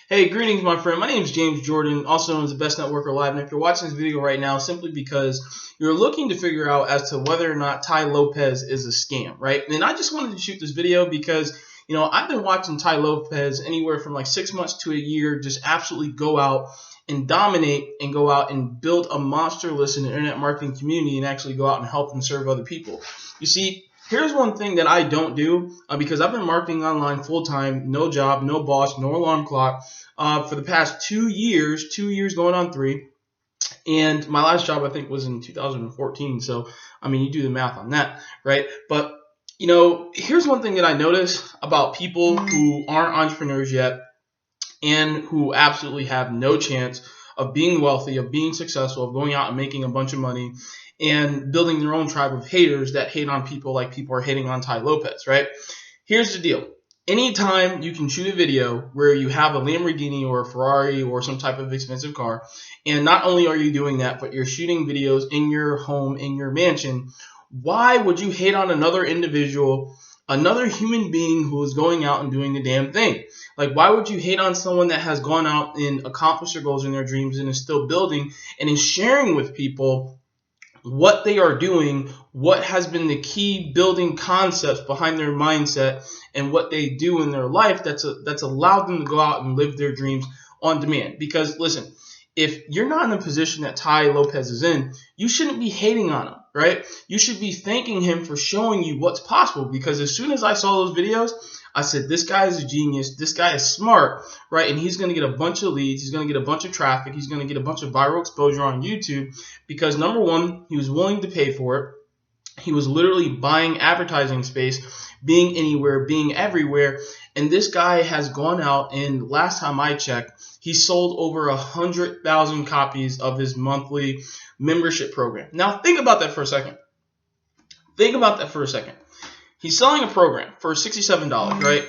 Hey, greetings, my friend. My name is James Jordan, also known as the Best Networker Live. And if you're watching this video right now, simply because you're looking to figure out as to whether or not Tai Lopez is a scam, right? And I just wanted to shoot this video because, I've been watching Tai Lopez anywhere from like 6 months to a year just absolutely go out and dominate and go out and build a monster list in the internet marketing community and actually go out and help and serve other people. You see, here's one thing that I don't do because I've been marketing online full-time, no job, no boss, no alarm clock for the past 2 years, 2 years going on 3. And my last job, I think, was in 2014. So, you do the math on that, right? But, here's one thing that I notice about people who aren't entrepreneurs yet and who absolutely have no chance of being wealthy, of being successful, of going out and making a bunch of money and building their own tribe of haters that hate on people like people are hating on Tai Lopez, right? Here's the deal. Anytime you can shoot a video where you have a Lamborghini or a Ferrari or some type of expensive car, and not only are you doing that, but you're shooting videos in your home, in your mansion, why would you hate on another individual, another human being who is going out and doing the damn thing? Like, why would you hate on someone that has gone out and accomplished their goals and their dreams and is still building and is sharing with people what they are doing, what has been the key building concepts behind their mindset and what they do in their life that's allowed them to go out and live their dreams on demand? Because listen, if you're not in the position that Tai Lopez is in, you shouldn't be hating on him, right? You should be thanking him for showing you what's possible, because as soon as I saw those videos, I said, this guy is a genius. This guy is smart, right? And he's going to get a bunch of leads. He's going to get a bunch of traffic. He's going to get a bunch of viral exposure on YouTube because, number one, he was willing to pay for it. He was literally buying advertising space, being anywhere, being everywhere. And this guy has gone out, and last time I checked, he sold over 100,000 copies of his monthly membership program. Now, think about that for a second. He's selling a program for $67, right?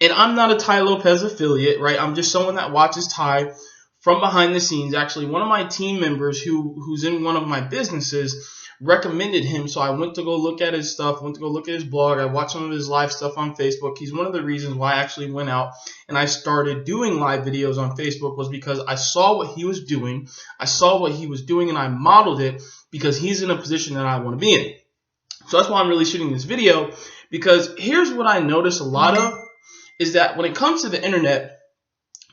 And I'm not a Tai Lopez affiliate, right? I'm just someone that watches Tai from behind the scenes. Actually, one of my team members who's in one of my businesses recommended him, so I went to go look at his stuff, went to go look at his blog. I watched some of his live stuff on Facebook. He's one of the reasons why I actually went out and I started doing live videos on Facebook, was because I saw what he was doing. And I modeled it because he's in a position that I want to be in. So that's why I'm really shooting this video, because here's what I notice a lot of is that when it comes to the internet,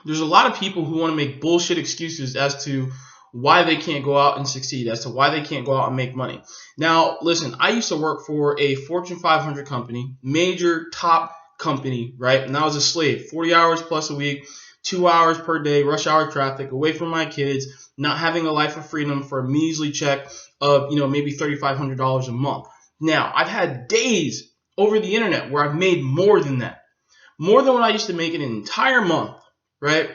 there's a lot of people who want to make bullshit excuses as to why they can't go out and succeed, as to why they can't go out and make money. Now, listen, I used to work for a Fortune 500 company, major top company, right? And I was a slave, 40 hours plus a week, 2 hours per day, rush hour traffic, away from my kids, not having a life of freedom for a measly check of, maybe $3,500 a month. Now, I've had days over the internet where I've made more than that, more than what I used to make in an entire month, right?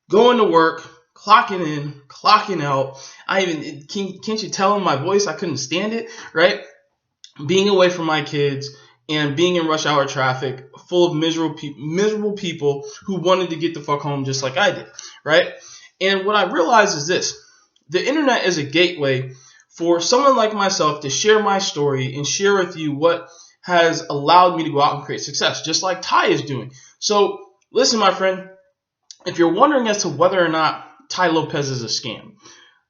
Going to work, clocking in, clocking out. Can't you tell in my voice? I couldn't stand it, right? Being away from my kids and being in rush hour traffic full of miserable people who wanted to get the fuck home just like I did, right? And what I realized is this: the internet is a gateway for someone like myself to share my story and share with you what has allowed me to go out and create success, just like Tai is doing. So listen, my friend, if you're wondering as to whether or not Tai Lopez is a scam,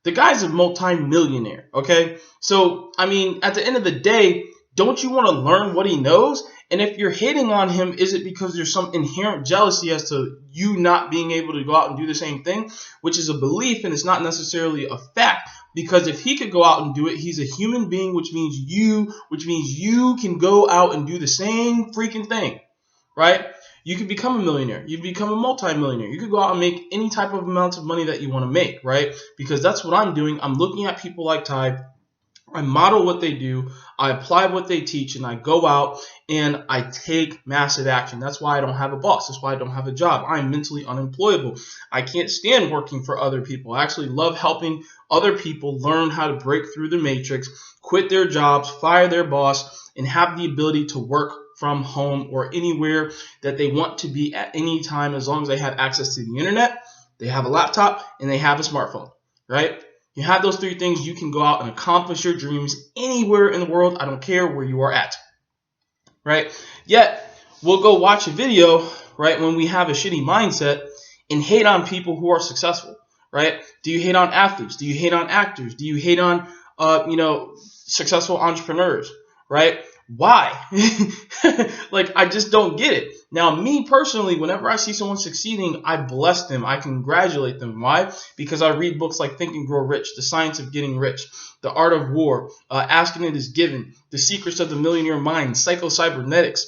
the guy's a multi-millionaire, okay? So, at the end of the day, don't you want to learn what he knows? And if you're hating on him, is it because there's some inherent jealousy as to you not being able to go out and do the same thing, which is a belief and it's not necessarily a fact? Because if he could go out and do it, he's a human being, which means you can go out and do the same freaking thing, right? You could become a millionaire. You could become a multi-millionaire. You could go out and make any type of amounts of money that you want to make, right? Because that's what I'm doing. I'm looking at people like Tai. I model what they do, I apply what they teach, and I go out and I take massive action. That's why I don't have a boss. That's why I don't have a job. I'm mentally unemployable. I can't stand working for other people. I actually love helping other people learn how to break through the matrix, quit their jobs, fire their boss, and have the ability to work from home or anywhere that they want to be at any time, as long as they have access to the internet, they have a laptop, and they have a smartphone, right? You have those 3 things, you can go out and accomplish your dreams anywhere in the world. I don't care where you are at, right? Yet, we'll go watch a video, right, when we have a shitty mindset, and hate on people who are successful, right? Do you hate on athletes? Do you hate on actors? Do you hate on, successful entrepreneurs, right? Why? Like, I just don't get it. Now, me personally, whenever I see someone succeeding, I bless them. I congratulate them. Why? Because I read books like Think and Grow Rich, The Science of Getting Rich, The Art of War, Asking It Is Given, The Secrets of the Millionaire Mind, Psycho-Cybernetics.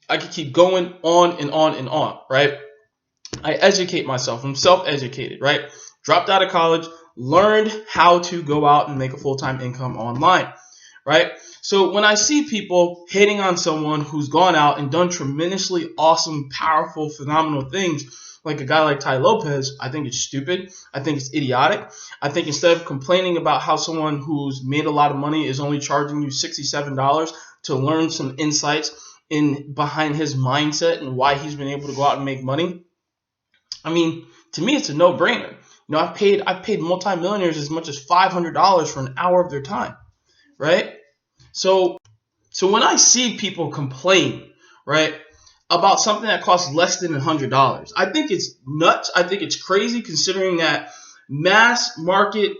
I could keep going on and on and on, right? I educate myself. I'm self-educated, right? Dropped out of college, learned how to go out and make a full-time income online, right? So when I see people hating on someone who's gone out and done tremendously awesome, powerful, phenomenal things, like a guy like Tai Lopez, I think it's stupid. I think it's idiotic. I think instead of complaining about how someone who's made a lot of money is only charging you $67 to learn some insights in behind his mindset and why he's been able to go out and make money, I mean, to me, it's a no-brainer. I've paid multimillionaires as much as $500 for an hour of their time, right? So when I see people complain, right, about something that costs less than $100, I think it's nuts. I think it's crazy, considering that mass market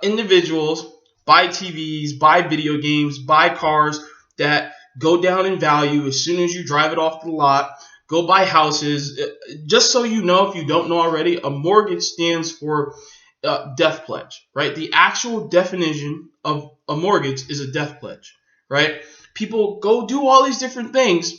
individuals buy TVs, buy video games, buy cars that go down in value as soon as you drive it off the lot. Go buy houses. Just so you know, if you don't know already, a mortgage stands for death pledge, right? The actual definition of a mortgage is a death pledge, right? People go do all these different things,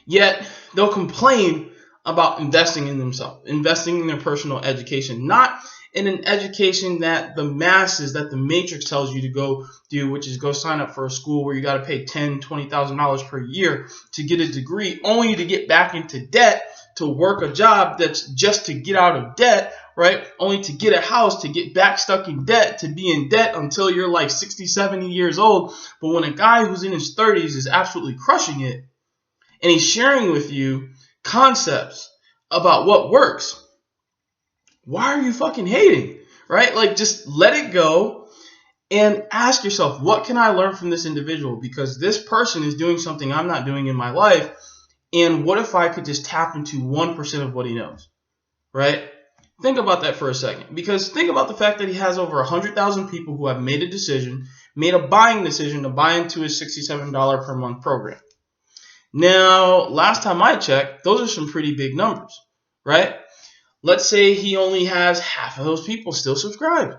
yet they'll complain about investing in themselves, investing in their personal education, not in an education that the masses, that the matrix tells you to go do, which is go sign up for a school where you got to pay $10,000, $20,000 per year to get a degree, only to get back into debt, to work a job that's just to get out of debt, right? Only to get a house, to get back stuck in debt, to be in debt until you're like 60, 70 years old. But when a guy who's in his 30s is absolutely crushing it, and he's sharing with you concepts about what works, why are you fucking hating, right? Like, just let it go and ask yourself, what can I learn from this individual? Because this person is doing something I'm not doing in my life. And what if I could just tap into 1% of what he knows, right? Think about that for a second. Because think about the fact that he has over 100,000 people who have made a decision, made a buying decision to buy into his $67 per month program. Now, last time I checked, those are some pretty big numbers, right? Let's say he only has half of those people still subscribed.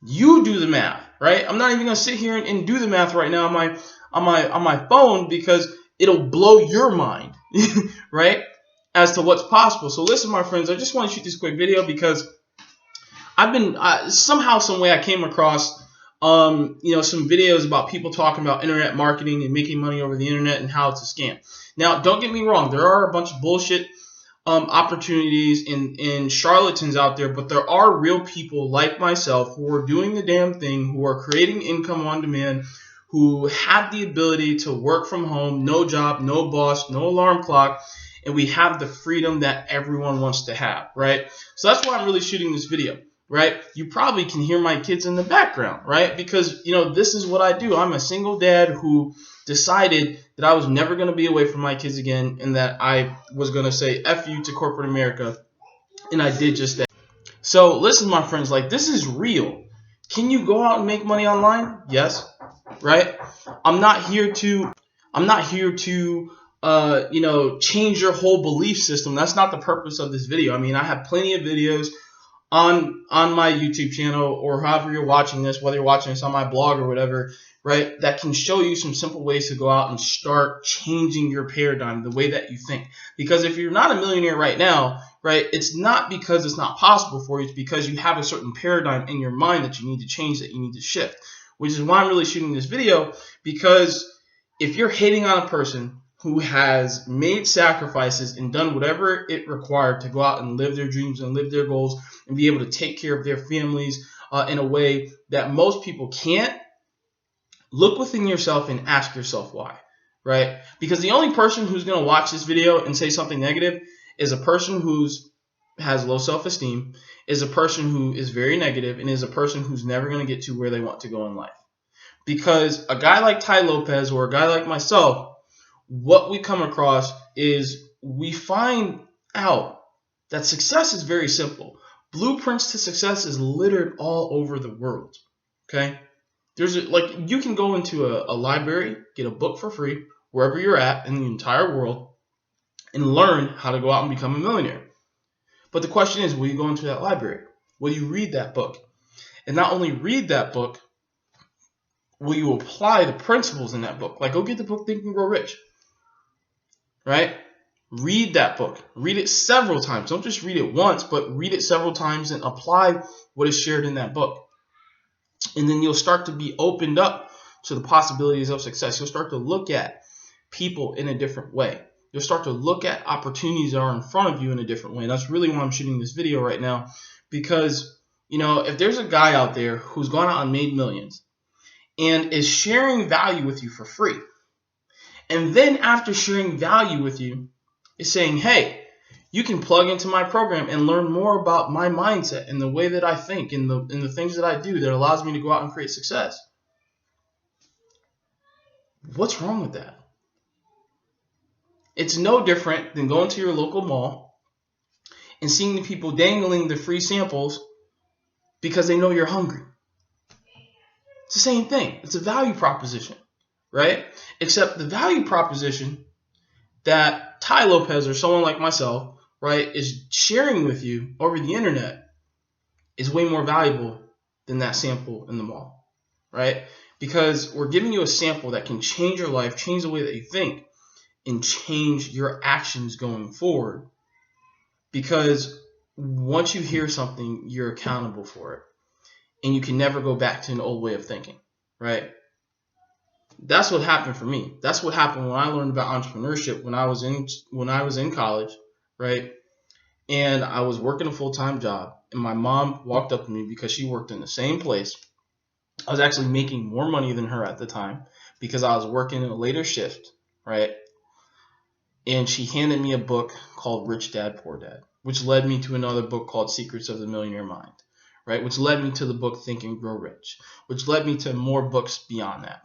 You do the math, right? I'm not even going to sit here and do the math right now on my phone, because it'll blow your mind, right, as to what's possible. So listen, my friends, I just want to shoot this quick video because I've been somehow, some way, I came across some videos about people talking about internet marketing and making money over the internet and how it's a scam. Now, don't get me wrong, there are a bunch of bullshit opportunities and charlatans out there, but there are real people like myself who are doing the damn thing, who are creating income on demand, who have the ability to work from home, no job, no boss, no alarm clock, and we have the freedom that everyone wants to have, right? So that's why I'm really shooting this video, right? You probably can hear my kids in the background, right? Because, this is what I do. I'm a single dad who decided that I was never going to be away from my kids again, and that I was going to say F you to corporate America, and I did just that. So listen, my friends, like, this is real. Can you go out and make money online? Yes, right? I'm not here to change your whole belief system. That's not the purpose of this video. I mean, I have plenty of videos on my YouTube channel, or however you're watching this, whether you're watching this on my blog or whatever, right, that can show you some simple ways to go out and start changing your paradigm, the way that you think. Because if you're not a millionaire right now, right, it's not because it's not possible for you, it's because you have a certain paradigm in your mind that you need to change, that you need to shift, which is why I'm really shooting this video. Because if you're hating on a person who has made sacrifices and done whatever it required to go out and live their dreams and live their goals and be able to take care of their families in a way that most people can't, look within yourself and ask yourself why, right? Because the only person who's going to watch this video and say something negative is a person who has low self-esteem, is a person who is very negative, and is a person who's never going to get to where they want to go in life. Because a guy like Tai Lopez or a guy like myself, what we come across is we find out that success is very simple. Blueprints to success is littered all over the world. Okay? Like you can go into a library, get a book for free, wherever you're at in the entire world, and learn how to go out and become a millionaire. But the question is, will you go into that library? Will you read that book? And not only read that book, will you apply the principles in that book? Like, go get the book Think and Grow Rich. Right? Read that book. Read it several times. Don't just read it once, but read it several times and apply what is shared in that book. And then you'll start to be opened up to the possibilities of success. You'll start to look at people in a different way. You'll start to look at opportunities that are in front of you in a different way. And that's really why I'm shooting this video right now. Because, you know, if there's a guy out there who's gone out and made millions and is sharing value with you for free, and then after sharing value with you is saying, hey, you can plug into my program and learn more about my mindset and the way that I think and the things that I do that allows me to go out and create success. What's wrong with that? It's no different than going to your local mall and seeing the people dangling the free samples because they know you're hungry. It's the same thing. It's a value proposition, right? Except the value proposition that Tai Lopez or someone like myself, right, is sharing with you over the internet is way more valuable than that sample in the mall, right? Because we're giving you a sample that can change your life, change the way that you think, and change your actions going forward. Because once you hear something, you're accountable for it. And you can never go back to an old way of thinking, right? That's what happened for me. That's what happened when I learned about entrepreneurship when I was in college, right? And I was working a full-time job, and my mom walked up to me because she worked in the same place. I was actually making more money than her at the time because I was working in a later shift, right? And she handed me a book called Rich Dad, Poor Dad, which led me to another book called Secrets of the Millionaire Mind, right? Which led me to the book Think and Grow Rich, which led me to more books beyond that.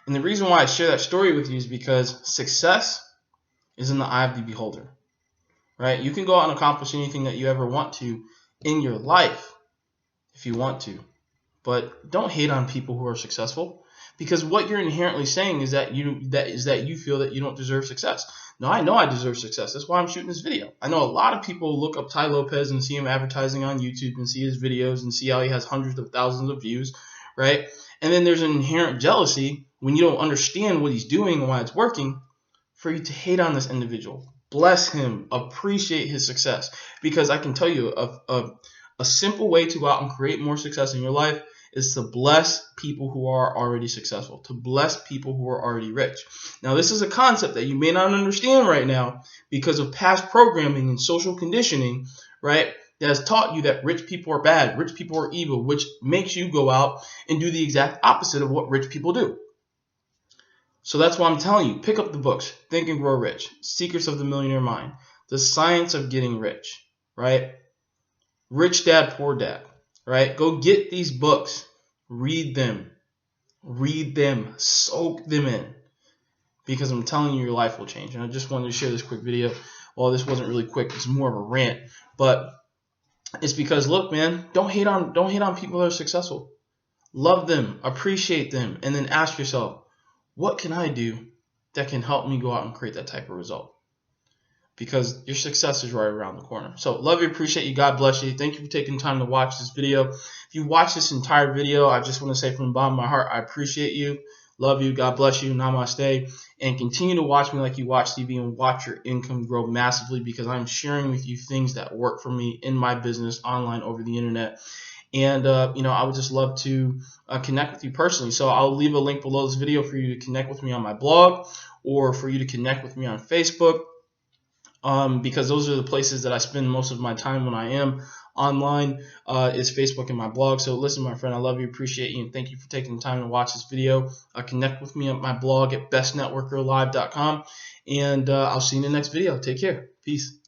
And the reason why I share that story with you is because success is in the eye of the beholder, right? You can go out and accomplish anything that you ever want to in your life if you want to, but don't hate on people who are successful. Because what you're inherently saying is that you feel that you don't deserve success. No, I know I deserve success. That's why I'm shooting this video. I know a lot of people look up Tai Lopez and see him advertising on YouTube and see his videos and see how he has hundreds of thousands of views, right? And then there's an inherent jealousy when you don't understand what he's doing and why it's working for you to hate on this individual. Bless him. Appreciate his success. Because I can tell you a simple way to go out and create more success in your life is to bless people who are already successful, to bless people who are already rich. Now, this is a concept that you may not understand right now because of past programming and social conditioning, right, that has taught you that rich people are bad, rich people are evil, which makes you go out and do the exact opposite of what rich people do. So that's why I'm telling you, pick up the books, Think and Grow Rich, Secrets of the Millionaire Mind, The Science of Getting Rich, right? Rich Dad, Poor Dad. Right? Go get these books. Read them. Read them. Soak them in. Because I'm telling you, your life will change. And I just wanted to share this quick video. Well, this wasn't really quick. It's more of a rant. But it's because, look, man, don't hate on people that are successful. Love them. Appreciate them. And then ask yourself, what can I do that can help me go out and create that type of result? Because your success is right around the corner. So love you, appreciate you, God bless you. Thank you for taking time to watch this video. If you watch this entire video, I just want to say from the bottom of my heart, I appreciate you. Love you, God bless you, namaste. And continue to watch me like you watch TV and watch your income grow massively because I'm sharing with you things that work for me in my business online over the internet. And, I would just love to connect with you personally. So I'll leave a link below this video for you to connect with me on my blog or for you to connect with me on Facebook. Because those are the places that I spend most of my time when I am online, is Facebook and my blog. So listen, my friend, I love you, appreciate you, and thank you for taking the time to watch this video. Connect with me at my blog at bestnetworkerlive.com, and I'll see you in the next video. Take care. Peace.